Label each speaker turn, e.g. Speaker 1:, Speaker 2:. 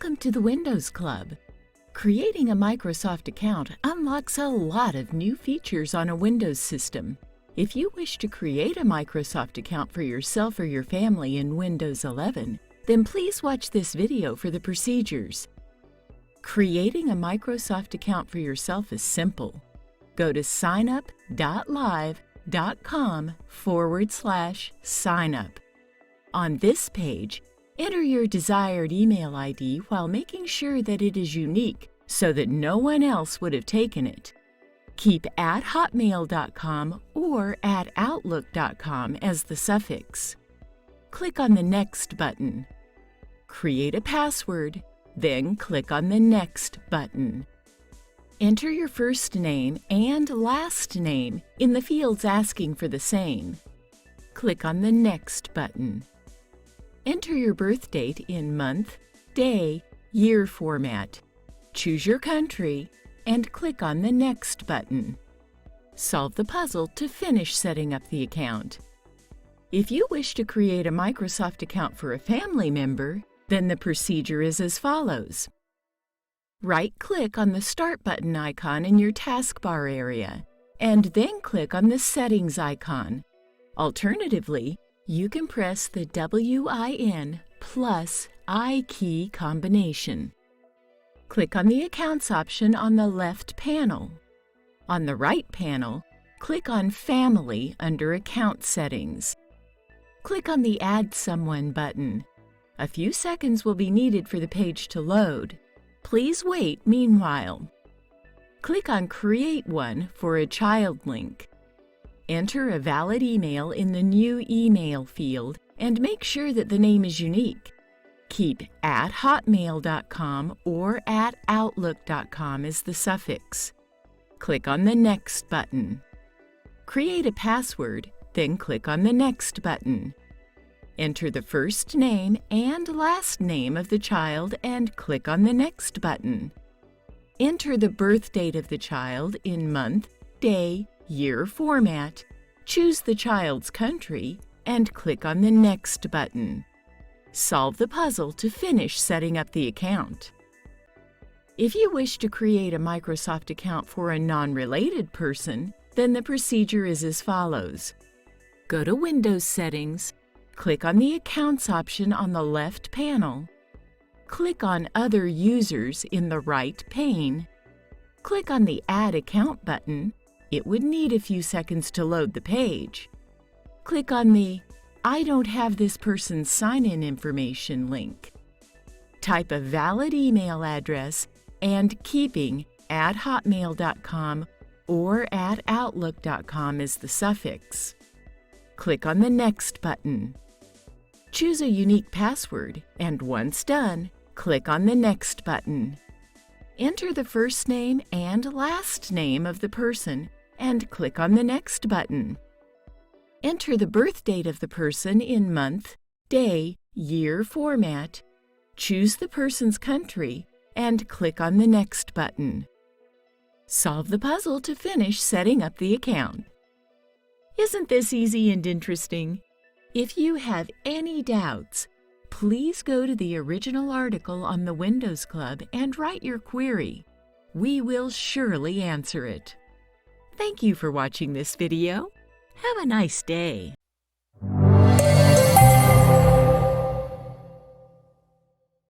Speaker 1: Welcome to the Windows Club. Creating a Microsoft account unlocks a lot of new features on a Windows system. If you wish to create a Microsoft account for yourself or your family in Windows 11, then please watch this video for the procedures. Creating a Microsoft account for yourself is simple. Go to signup.live.com/signup. On this page, enter your desired email ID while making sure that it is unique so that no one else would have taken it. Keep @hotmail.com or @outlook.com as the suffix. Click on the Next button. Create a password, then click on the Next button. Enter your first name and last name in the fields asking for the same. Click on the Next button. Enter your birth date in month, day, year format. Choose your country and click on the Next button. Solve the puzzle to finish setting up the account. If you wish to create a Microsoft account for a family member, then the procedure is as follows. Right-click on the Start button icon in your taskbar area, and then click on the Settings icon. Alternatively, you can press the WIN+I key combination. Click on the Accounts option on the left panel. On the right panel, click on Family under Account Settings. Click on the Add Someone button. A few seconds will be needed for the page to load. Please wait meanwhile. Click on Create One for a child link. Enter a valid email in the New Email field and make sure that the name is unique. Keep @hotmail.com or @outlook.com as the suffix. Click on the Next button. Create a password, then click on the Next button. Enter the first name and last name of the child and click on the Next button. Enter the birth date of the child in month, day, year format. Choose the child's country and click on the Next button. Solve the puzzle to finish setting up the account. If you wish to create a Microsoft account for a non-related person, then the procedure is as follows. Go to Windows Settings, click on the Accounts option on the left panel. Click on Other Users in the right pane. Click on the Add Account button. It would need a few seconds to load the page. Click on the I don't have this person's sign-in information link. Type a valid email address and keeping @hotmail.com or @outlook.com as the suffix. Click on the Next button. Choose a unique password and once done, click on the Next button. Enter the first name and last name of the person and click on the Next button. Enter the birth date of the person in month, day, year format. Choose the person's country and click on the Next button. Solve the puzzle to finish setting up the account. Isn't this easy and interesting? If you have any doubts, please go to the original article on the Windows Club and write your query. We will surely answer it. Thank you for watching this video. Have a nice day.